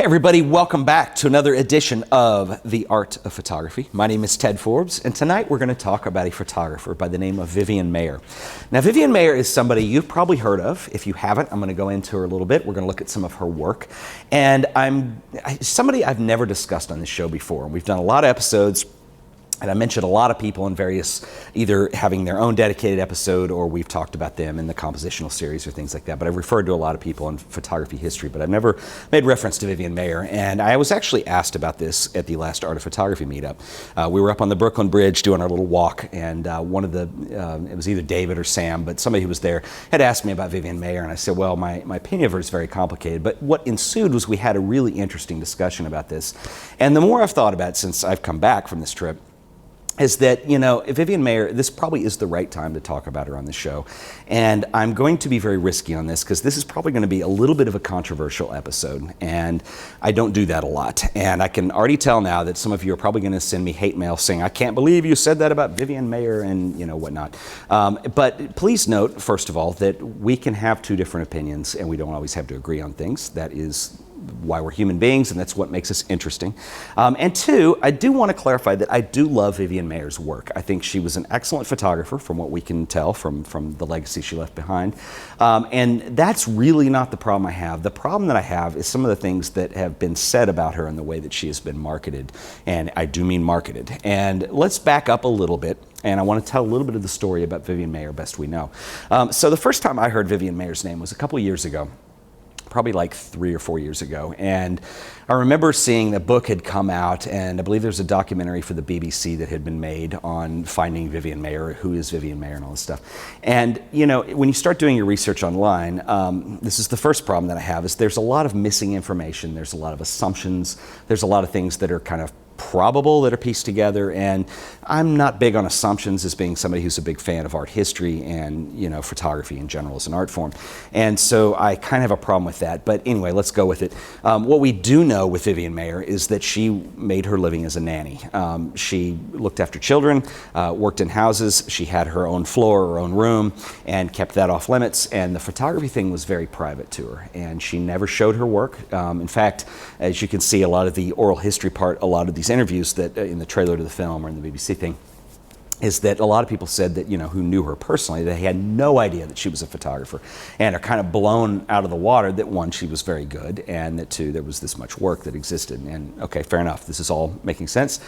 Everybody, welcome back to another edition of The Art of Photography. My name is Ted Forbes, and tonight we're going to talk about a photographer by the name of Vivian Maier. Now, Vivian Maier is somebody you've probably heard of. If you haven't, I'm going to go into her a little bit. We're going to look at some of her work. And somebody I've never discussed on this show before. We've done a lot of episodes, and I mentioned a lot of people in various, either having their own dedicated episode or we've talked about them in the compositional series or things like that. But I've referred to a lot of people in photography history, but I've never made reference to Vivian Maier. And I was actually asked about this at the last Art of Photography meetup. We were up on the Brooklyn Bridge doing our little walk, and it was either David or Sam, but somebody who was there had asked me about Vivian Maier, and I said, well, my opinion of her is very complicated. But what ensued was we had a really interesting discussion about this. And the more I've thought about it since I've come back from this trip, is that, you know, Vivian Maier, this probably is the right time to talk about her on the show. And I'm going to be very risky on this because this is probably going to be a little bit of a controversial episode. And I don't do that a lot. And I can already tell now that some of you are probably going to send me hate mail saying, I can't believe you said that about Vivian Maier and, you know, whatnot. But please note, first of all, that we can have two different opinions and we don't always have to agree on things. That is why we're human beings, and that's what makes us interesting. And two, I do want to clarify that I do love Vivian Maier's work. I think she was an excellent photographer from what we can tell from the legacy she left behind. And that's really not the problem I have. The problem that I have is some of the things that have been said about her and the way that she has been marketed. And I do mean marketed. And let's back up a little bit. And I want to tell a little bit of the story about Vivian Maier, best we know. So the first time I heard Vivian Maier's name was a couple years ago. Probably like 3 or 4 years ago. And I remember seeing the book had come out, and I believe there's a documentary for the BBC that had been made on finding Vivian Maier, who is Vivian Maier and all this stuff. And you know, when you start doing your research online, this is the first problem that I have, is there's a lot of missing information, there's a lot of assumptions, there's a lot of things that are kind of probable that are pieced together, and I'm not big on assumptions as being somebody who's a big fan of art history and, you know, photography in general as an art form. And so I kind of have a problem with that. But anyway, let's go with it. What we do know with Vivian Maier is that she made her living as a nanny. She looked after children, worked in houses, she had her own floor, her own room, and kept that off limits. And the photography thing was very private to her, and she never showed her work. In fact, as you can see, a lot of the oral history part, a lot of these interviews that in the trailer to the film or in the BBC thing, is that a lot of people said that, you know, who knew her personally, they had no idea that she was a photographer and are kind of blown out of the water that, one, she was very good, and that, two, there was this much work that existed. And okay, fair enough, this is all making sense.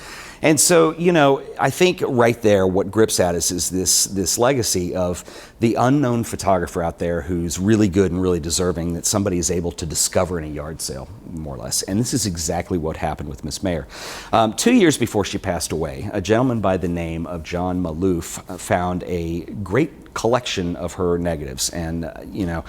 And so, you know, I think right there what grips at us is this legacy of the unknown photographer out there who's really good and really deserving that somebody is able to discover in a yard sale, more or less. And this is exactly what happened with Miss Maier. 2 years before she passed away, a gentleman by the name of John Maloof found a great collection of her negatives. And, you know,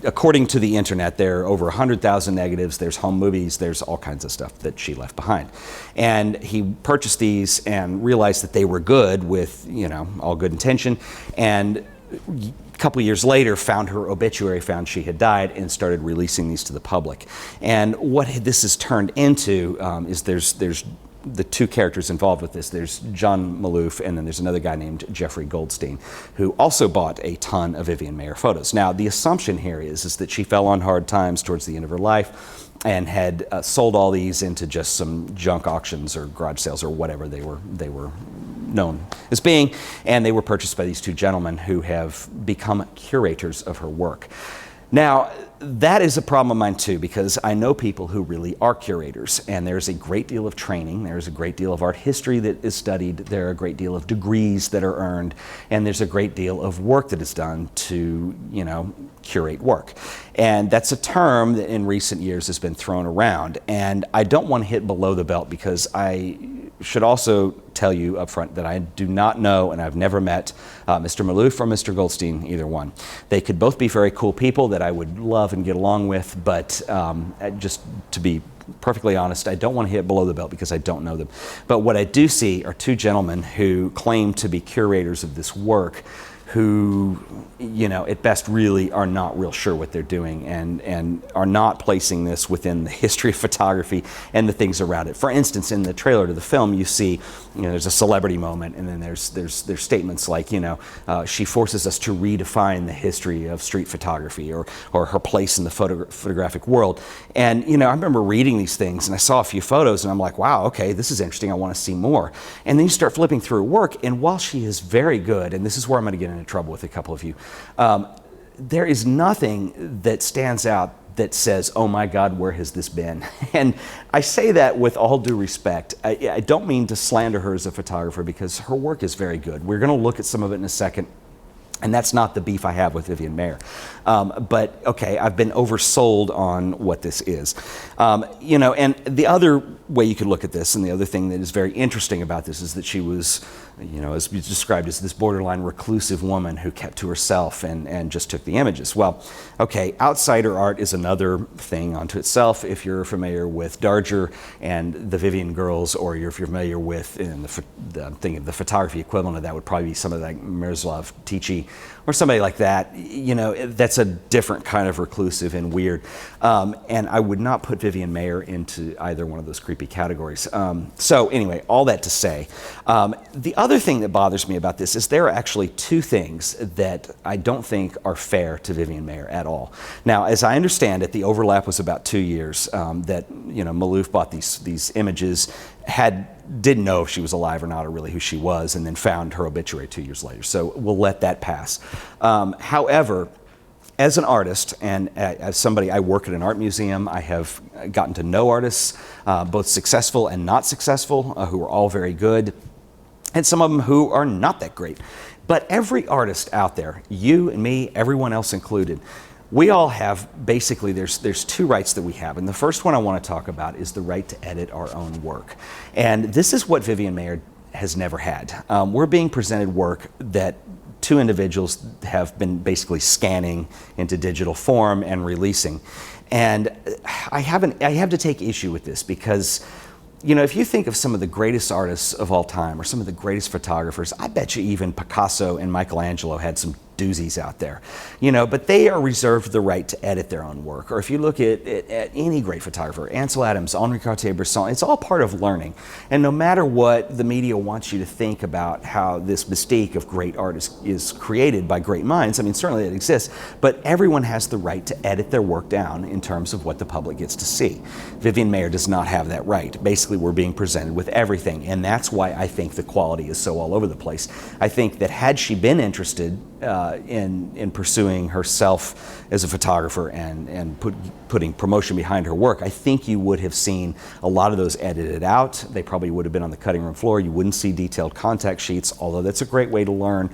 according to the internet, there are over 100,000 negatives. There's home movies. There's all kinds of stuff that she left behind. And he purchased these and realized that they were good with, you know, all good intention. And a couple years later, found her obituary, found she had died, and started releasing these to the public. And what this has turned into is there's the two characters involved with this. There's John Maloof, and then there's another guy named Jeffrey Goldstein, who also bought a ton of Vivian Maier photos. Now, the assumption here is that she fell on hard times towards the end of her life and had sold all these into just some junk auctions or garage sales or whatever they were known as being, and they were purchased by these two gentlemen who have become curators of her work. Now, that is a problem of mine too, because I know people who really are curators, and there's a great deal of training, there's a great deal of art history that is studied, there are a great deal of degrees that are earned, and there's a great deal of work that is done to, you know, curate work. And that's a term that in recent years has been thrown around, and I don't want to hit below the belt because I should also tell you up front that I do not know, and I've never met Mr. Maloof or Mr. Goldstein, either one. They could both be very cool people that I would love and get along with, but just to be perfectly honest, I don't want to hit below the belt because I don't know them. But what I do see are two gentlemen who claim to be curators of this work, who, at best really are not real sure what they're doing and are not placing this within the history of photography and the things around it. For instance, in the trailer to the film, you see, there's a celebrity moment, and then there's statements like, she forces us to redefine the history of street photography or her place in the photographic world. And, I remember reading these things, and I saw a few photos, and I'm like, wow, okay, this is interesting. I want to see more. And then you start flipping through her work, and while she is very good, and this is where I'm going to get into trouble with a couple of you, there is nothing that stands out that says, oh my God, where has this been? And I say that with all due respect. I don't mean to slander her as a photographer, because her work is very good. We're going to look at some of it in a second. And that's not the beef I have with Vivian Maier. But okay, I've been oversold on what this is. And the other way you could look at this, and the other thing that is very interesting about this, is that she was, as described as this borderline reclusive woman who kept to herself and just took the images. Well, okay, outsider art is another thing unto itself. If you're familiar with Darger and the Vivian girls, or if you're familiar with the photography equivalent of that would probably be somebody like Miroslav Tichy, or somebody like that, that's a different kind of reclusive and weird. And I would not put Vivian Maier into either one of those creepy categories. So anyway, all that to say, the other thing that bothers me about this is there are actually two things that I don't think are fair to Vivian Maier at all. Now, as I understand it, the overlap was about 2 years that Maloof bought these images, didn't know if she was alive or not, or really who she was, and then found her obituary 2 years later. So we'll let that pass. However, as an artist and as somebody, I work at an art museum. I have gotten to know artists, both successful and not successful, who are all very good, and some of them who are not that great. But every artist out there, you and me, everyone else included, we all have, basically, there's two rights that we have. And the first one I want to talk about is the right to edit our own work. And this is what Vivian Maier has never had. We're being presented work that two individuals have been basically scanning into digital form and releasing. And I have to take issue with this, because if you think of some of the greatest artists of all time, or some of the greatest photographers, I bet you even Picasso and Michelangelo had some doozies out there, but they are reserved the right to edit their own work. Or if you look at any great photographer, Ansel Adams, Henri Cartier-Bresson, it's all part of learning. And no matter what the media wants you to think about how this mystique of great art is created by great minds, I mean, certainly it exists, but everyone has the right to edit their work down in terms of what the public gets to see. Vivian Maier does not have that right. Basically, we're being presented with everything, and that's why I think the quality is so all over the place. I think that had she been interested in pursuing herself as a photographer and putting promotion behind her work, I think you would have seen a lot of those edited out. They probably would have been on the cutting room floor. You wouldn't see detailed contact sheets, although that's a great way to learn.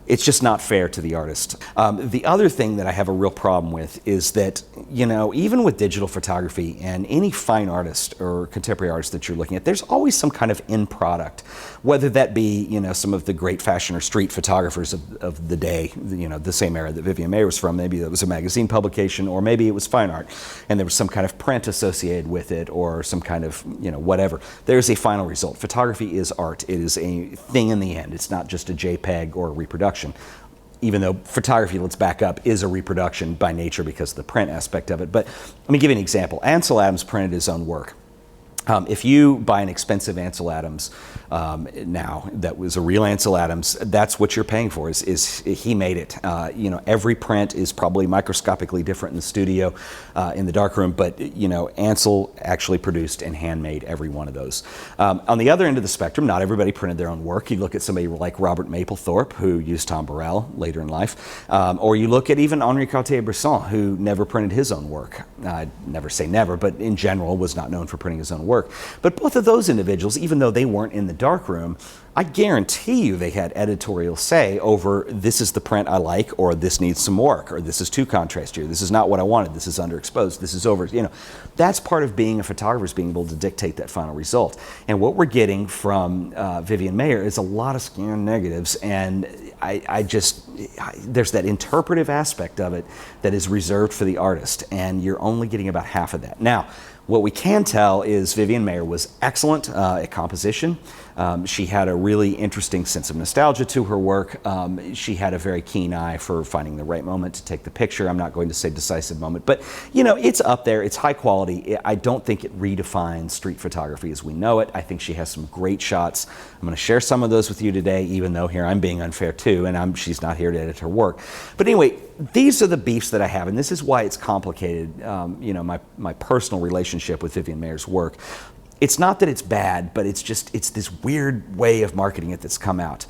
It's just not fair to the artist. The other thing that I have a real problem with is that, even with digital photography and any fine artist or contemporary artist that you're looking at, there's always some kind of end product, whether that be, some of the great fashion or street photographers of the day, the same era that Vivian Maier was from. Maybe it was a magazine publication, or maybe it was fine art, and there was some kind of print associated with it, or some kind of, whatever. There's a final result. Photography is art. It is a thing in the end. It's not just a JPEG or a reproduction. Even though photography, let's back up, is a reproduction by nature because of the print aspect of it. But let me give you an example. Ansel Adams printed his own work. If you buy an expensive Ansel Adams now, that was a real Ansel Adams, that's what you're paying for, is he made it. Every print is probably microscopically different in the studio, in the darkroom, but Ansel actually produced and handmade every one of those. On the other end of the spectrum, not everybody printed their own work. You look at somebody like Robert Mapplethorpe, who used Tom Burrell later in life, or you look at even Henri Cartier-Bresson, who never printed his own work. I'd never say never, but in general was not known for printing his own work. But both of those individuals, even though they weren't in the darkroom, I guarantee you they had editorial say over, this is the print I like, or this needs some work, or this is too contrast here, this is not what I wanted, this is underexposed, this is over. That's part of being a photographer, is being able to dictate that final result. And what we're getting from Vivian Maier is a lot of scan negatives, and there's that interpretive aspect of it that is reserved for the artist, and you're only getting about half of that. Now, what we can tell is Vivian Maier was excellent at composition. She had a really interesting sense of nostalgia to her work. She had a very keen eye for finding the right moment to take the picture. I'm not going to say decisive moment, but it's up there. It's high quality. I don't think it redefines street photography as we know it. I think she has some great shots. I'm going to share some of those with you today, even though here I'm being unfair too, and she's not here to edit her work. But anyway, these are the beefs that I have, and this is why it's complicated, my personal relationship with Vivian Maier's work. It's not that it's bad, but it's this weird way of marketing it that's come out.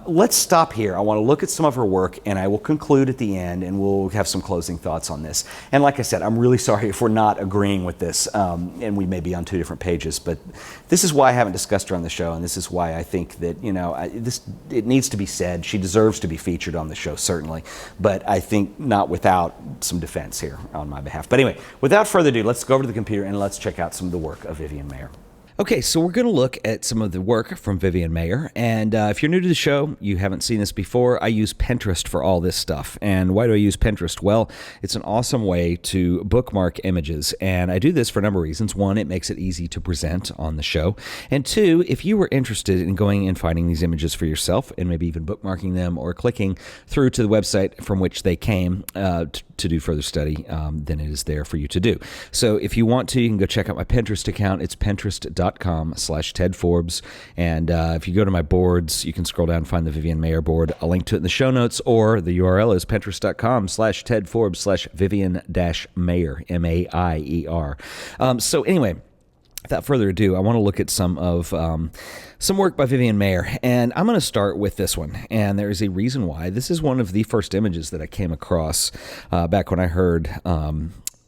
Let's stop here. I want to look at some of her work, and I will conclude at the end, and we'll have some closing thoughts on this. And like I said, I'm really sorry if we're not agreeing with this, and we may be on two different pages, but this is why I haven't discussed her on the show, and this is why I think that, it needs to be said. She deserves to be featured on the show, certainly, but I think not without some defense here on my behalf. But anyway, without further ado, let's go over to the computer and let's check out some of the work of Vivian Maier. Okay, so we're going to look at some of the work from Vivian Maier, and if you're new to the show, you haven't seen this before, I use Pinterest for all this stuff. And why do I use Pinterest? Well, it's an awesome way to bookmark images, and I do this for a number of reasons. One, it makes it easy to present on the show, and two, if you were interested in going and finding these images for yourself, and maybe even bookmarking them or clicking through to the website from which they came to do further study, then it is there for you to do. So if you want to, you can go check out my Pinterest account. It's pinterest.com/Ted Forbes. And if you go to my boards, you can scroll down and find the Vivian Maier board. I'll link to it in the show notes, or the URL is pinterest.com/Ted Forbes/Vivian-Maier, M-A-I-E-R. So anyway, without further ado, I want to look at some work by Vivian Maier, and I'm going to start with this one. And there is a reason why. This is one of the first images that I came across back when I heard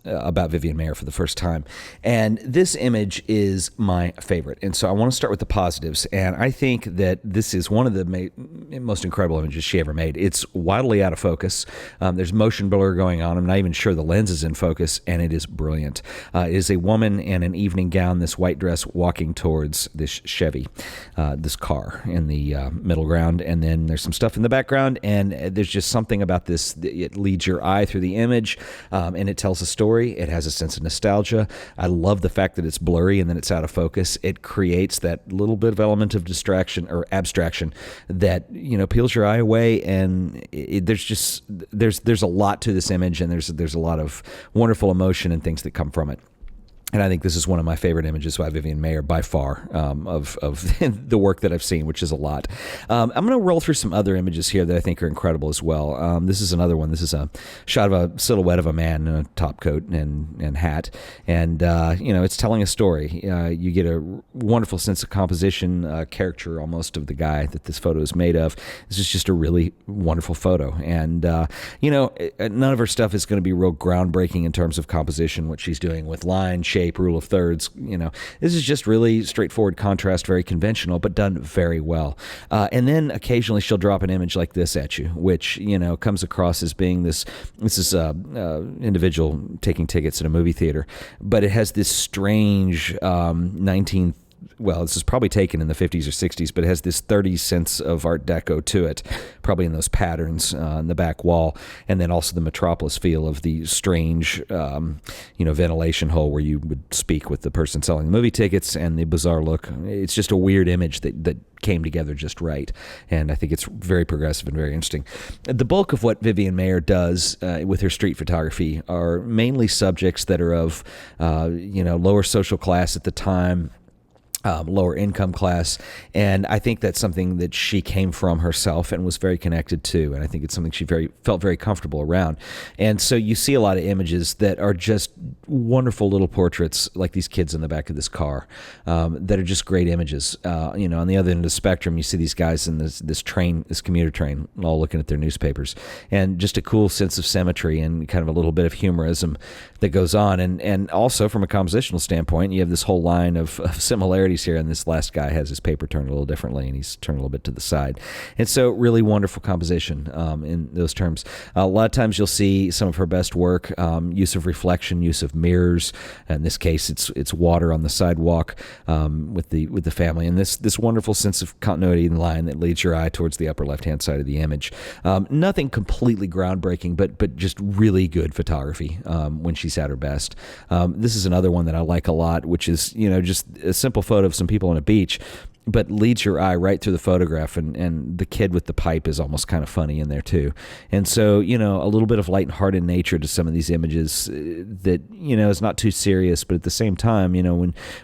about Vivian Maier for the first time. And this image is my favorite. And so I want to start with the positives. And I think that this is one of the most incredible images she ever made. It's wildly out of focus. There's motion blur going on. I'm not even sure the lens is in focus, and it is brilliant. It is a woman in an evening gown, this white dress, walking towards this Chevy, this car in the middle ground. And then there's some stuff in the background, and there's just something about this. It leads your eye through the image, and it tells a story. It has a sense of nostalgia. I love the fact that it's blurry and then it's out of focus. It creates that little bit of element of distraction or abstraction that peels your eye away. And there's a lot to this image, and there's a lot of wonderful emotion and things that come from it. And I think this is one of my favorite images by Vivian Maier by far of the work that I've seen, which is a lot. I'm going to roll through some other images here that I think are incredible as well. This is another one. This is a shot of a silhouette of a man in a top coat and hat. And, it's telling a story. You get a wonderful sense of composition, caricature almost of the guy that this photo is made of. This is just a really wonderful photo. And, none of her stuff is going to be real groundbreaking in terms of composition, what she's doing with line, shape, rule of thirds. This is just really straightforward contrast, very conventional, but done very well. And then occasionally she'll drop an image like this at you, which comes across as being this is individual taking tickets at a movie theater, but it has this strange this is probably taken in the 50s or 60s, but it has this 30s sense of Art Deco to it, probably in those patterns in the back wall, and then also the Metropolis feel of the strange, ventilation hole where you would speak with the person selling the movie tickets, and the bizarre look. It's just a weird image that came together just right, and I think it's very progressive and very interesting. The bulk of what Vivian Maier does with her street photography are mainly subjects that are of, lower social class at the time, lower income class, and I think that's something that she came from herself and was very connected to, and I think it's something she felt very comfortable around. And so you see a lot of images that are just wonderful little portraits, like these kids in the back of this car, that are just great images. On the other end of the spectrum, you see these guys in this commuter train, all looking at their newspapers, and just a cool sense of symmetry and kind of a little bit of humorism that goes on. And also from a compositional standpoint, you have this whole line of similarities here, and this last guy has his paper turned a little differently, and he's turned a little bit to the side. And so really wonderful composition in those terms. A lot of times you'll see some of her best work, use of reflection, use of mirrors. In this case, it's water on the sidewalk with the family, and this wonderful sense of continuity in line that leads your eye towards the upper left-hand side of the image. Nothing completely groundbreaking, but just really good photography when she's at her best. This is another one that I like a lot, which is just a simple photo of some people on a beach, but leads your eye right through the photograph, and the kid with the pipe is almost kind of funny in there too. And so, a little bit of lighthearted nature to some of these images that, is not too serious, but at the same time,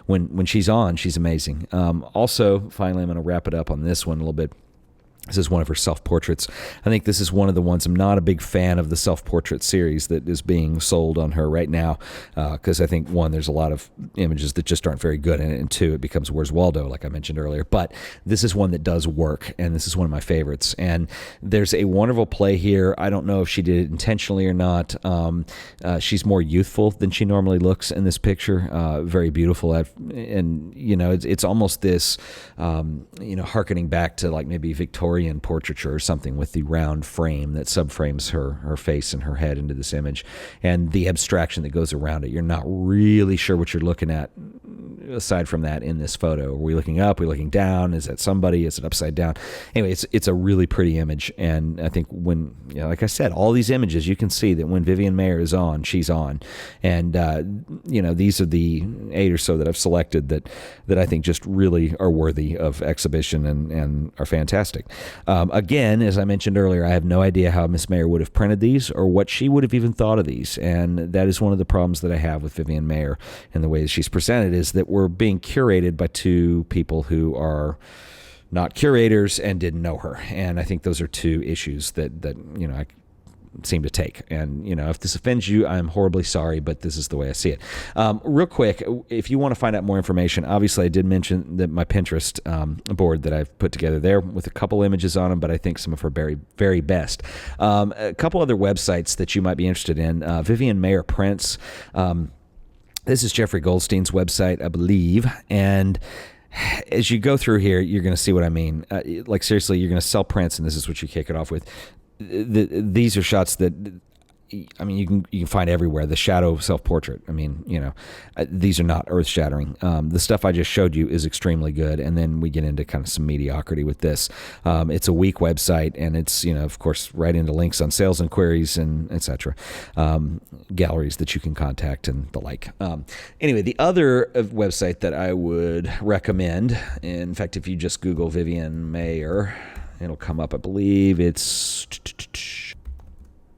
when she's on, she's amazing. Also, finally, I'm going to wrap it up on this one a little bit. This is one of her self-portraits. I think this is one of the ones. I'm not a big fan of the self-portrait series that is being sold on her right now, because I think, one, there's a lot of images that just aren't very good, and two, it becomes Where's Waldo, like I mentioned earlier. But this is one that does work, and this is one of my favorites. And there's a wonderful play here. I don't know if she did it intentionally or not. She's more youthful than she normally looks in this picture. Very beautiful. And, it's almost this, hearkening back to like maybe Victorian portraiture or something, with the round frame that subframes her face and her head into this image, and the abstraction that goes around it. You're not really sure what you're looking at aside from that in this photo. Are we looking up? Are we looking down? Is that somebody? Is it upside down? Anyway, it's a really pretty image, and I think when, like I said, all these images, you can see that when Vivian Maier is on, she's on. And these are the 8 or so that I've selected that I think just really are worthy of exhibition and are fantastic. Again, as I mentioned earlier, I have no idea how Miss Maier would have printed these or what she would have even thought of these. And that is one of the problems that I have with Vivian Maier and the way that she's presented, is that we're being curated by two people who are not curators and didn't know her. And I think those are two issues that I seem to take. And, if this offends you, I'm horribly sorry, but this is the way I see it. Real quick, if you want to find out more information, obviously I did mention that my Pinterest board that I've put together there with a couple images on them, but I think some of her very, very best. A couple other websites that you might be interested in. Vivian Maier Prints. This is Jeffrey Goldstein's website, I believe. And as you go through here, you're going to see what I mean. Like, seriously, you're going to sell prints, and this is what you kick it off with. These are shots that, you can find everywhere. The shadow self-portrait. These are not earth-shattering. The stuff I just showed you is extremely good, and then we get into kind of some mediocrity with this. It's a weak website, and it's, of course, right into links on sales inquiries and etc. Galleries that you can contact and the like. Anyway, the other website that I would recommend, in fact, if you just Google Vivian Maier, it'll come up. I believe it's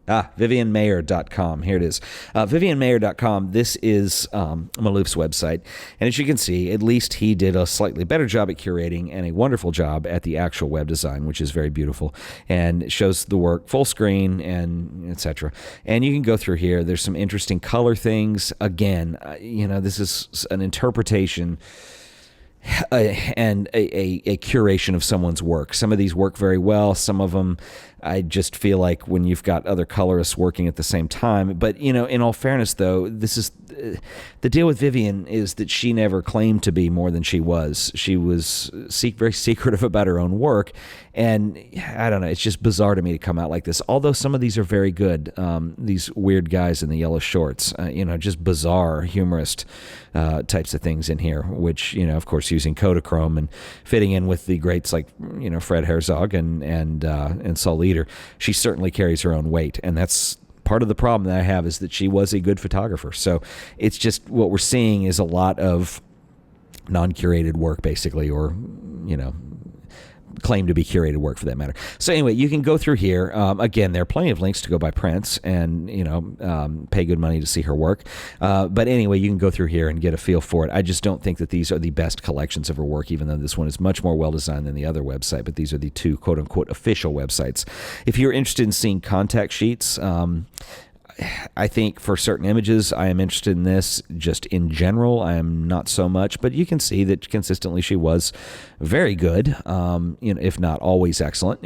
VivianMaier.com. Here it is. VivianMaier.com. This is Malouf's website. And as you can see, at least he did a slightly better job at curating and a wonderful job at the actual web design, which is very beautiful. And it shows the work full screen and etc. And you can go through here. There's some interesting color things. Again, this is an interpretation and a curation of someone's work. Some of these work very well. Some of them, I just feel like when you've got other colorists working at the same time. But, in all fairness, though, this is the deal with Vivian is that she never claimed to be more than she was. She was very secretive about her own work. And I don't know, it's just bizarre to me to come out like this. Although some of these are very good. These weird guys in the yellow shorts, just bizarre, humorist types of things in here, which, of course, using Kodachrome and fitting in with the greats like, Fred Herzog and Saul Leader. She certainly carries her own weight. And that's part of the problem that I have, is that she was a good photographer. So it's just what we're seeing is a lot of non-curated work, basically, or, claim to be curated work for that matter. So anyway, you can go through here. Again, there are plenty of links to go buy prints and, pay good money to see her work. But anyway, you can go through here and get a feel for it. I just don't think that these are the best collections of her work, even though this one is much more well-designed than the other website. But these are the two quote-unquote official websites. If you're interested in seeing contact sheets, I think for certain images, I am interested in this. Just in general, I am not so much. But you can see that consistently she was very good, if not always excellent.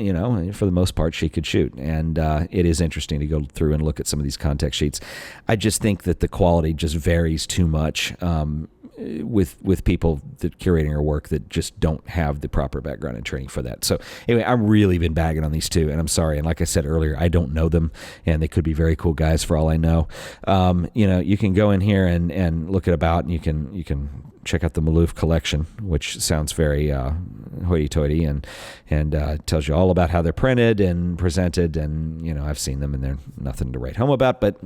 For the most part, she could shoot. And it is interesting to go through and look at some of these contact sheets. I just think that the quality just varies too much. With people that curating her work that just don't have the proper background and training for that. So anyway, I've really been bagging on these two, and I'm sorry. And like I said earlier, I don't know them, and they could be very cool guys for all I know. You can go in here and look at about, and you can check out the Malouf collection, which sounds very hoity-toity and tells you all about how they're printed and presented. And I've seen them, and they're nothing to write home about, but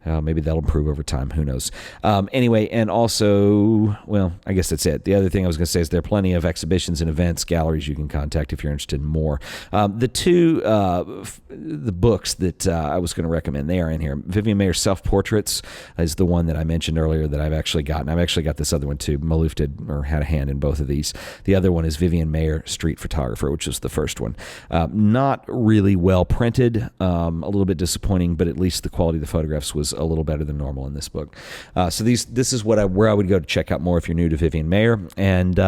Maybe that'll improve over time. Who knows? Anyway, and also, well, I guess that's it. The other thing I was going to say is there are plenty of exhibitions and events, galleries you can contact if you're interested in more. The books that I was going to recommend, they are in here. Vivian Maier's Self-Portraits is the one that I mentioned earlier that I've actually gotten. I've actually got this other one too. Maloof had a hand in both of these. The other one is Vivian Maier, Street Photographer, which is the first one. Not really well printed, a little bit disappointing, but at least the quality of the photographs was a little better than normal in this book. So this is where I would go to check out more if you're new to Vivian Maier. And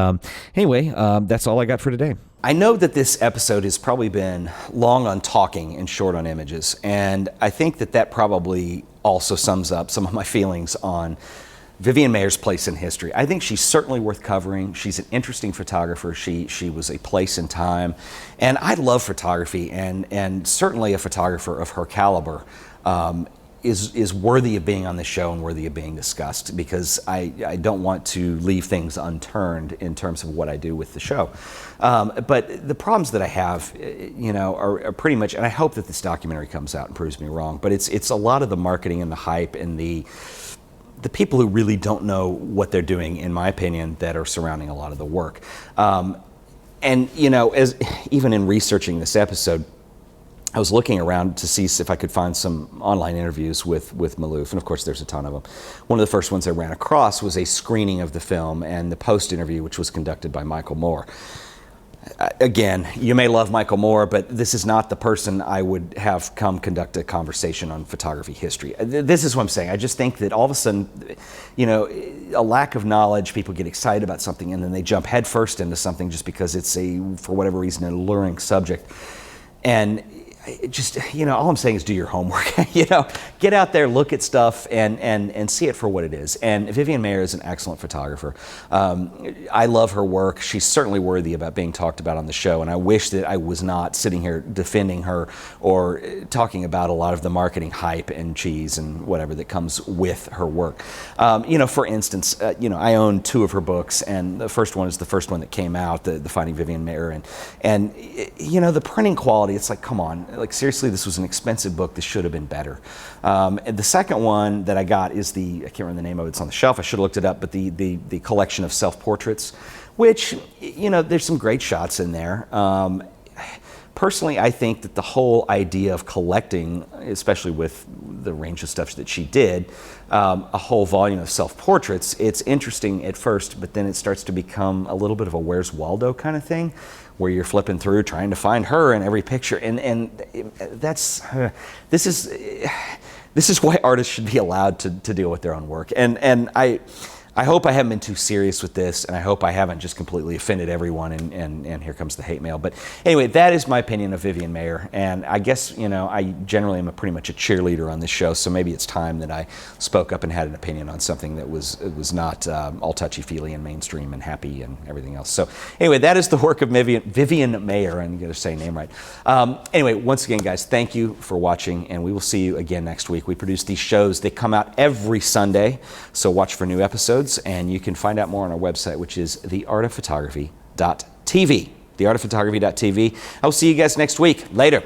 anyway, that's all I got for today. I know that this episode has probably been long on talking and short on images, and I think that probably also sums up some of my feelings on Vivian Maier's place in history. I think she's certainly worth covering. She's an interesting photographer. She was a place in time, and I love photography, and certainly a photographer of her caliber is worthy of being on the show and worthy of being discussed, because I don't want to leave things unturned in terms of what I do with the show. But the problems that I have, are pretty much, and I hope that this documentary comes out and proves me wrong, but it's a lot of the marketing and the hype and the people who really don't know what they're doing, in my opinion, that are surrounding a lot of the work. And as even in researching this episode, I was looking around to see if I could find some online interviews with Maloof, and of course there's a ton of them. One of the first ones I ran across was a screening of the film and the post-interview, which was conducted by Michael Moore. Again, you may love Michael Moore, but this is not the person I would have come conduct a conversation on photography history. This is what I'm saying. I just think that all of a sudden, a lack of knowledge, people get excited about something and then they jump headfirst into something just because it's for whatever reason, an alluring subject. And just, all I'm saying is do your homework. Get out there, look at stuff, and see it for what it is. And Vivian Maier is an excellent photographer. I love her work. She's certainly worthy about being talked about on the show, and I wish that I was not sitting here defending her or talking about a lot of the marketing hype and cheese and whatever that comes with her work. For instance, I own 2 of her books, and the first one is the first one that came out, the Finding Vivian Maier, and the printing quality, it's like, come on. Like, seriously, this was an expensive book. This should have been better. And the second one that I got is I can't remember the name of it. It's on the shelf. I should have looked it up. But the collection of self-portraits, which, there's some great shots in there. Personally, I think that the whole idea of collecting, especially with the range of stuff that she did, a whole volume of self-portraits, it's interesting at first, but then it starts to become a little bit of a Where's Waldo kind of thing, where you're flipping through trying to find her in every picture, and this is why artists should be allowed to deal with their own work. And I hope I haven't been too serious with this, and I hope I haven't just completely offended everyone, and here comes the hate mail. But anyway, that is my opinion of Vivian Maier, and I guess, I generally am pretty much a cheerleader on this show, so maybe it's time that I spoke up and had an opinion on something that was not all touchy-feely and mainstream and happy and everything else. So anyway, that is the work of Vivian Maier, and you got to say name right. Anyway, once again, guys, thank you for watching, and we will see you again next week. We produce these shows. They come out every Sunday, so watch for new episodes. And you can find out more on our website, which is theartofphotography.tv. Theartofphotography.tv. I will see you guys next week. Later.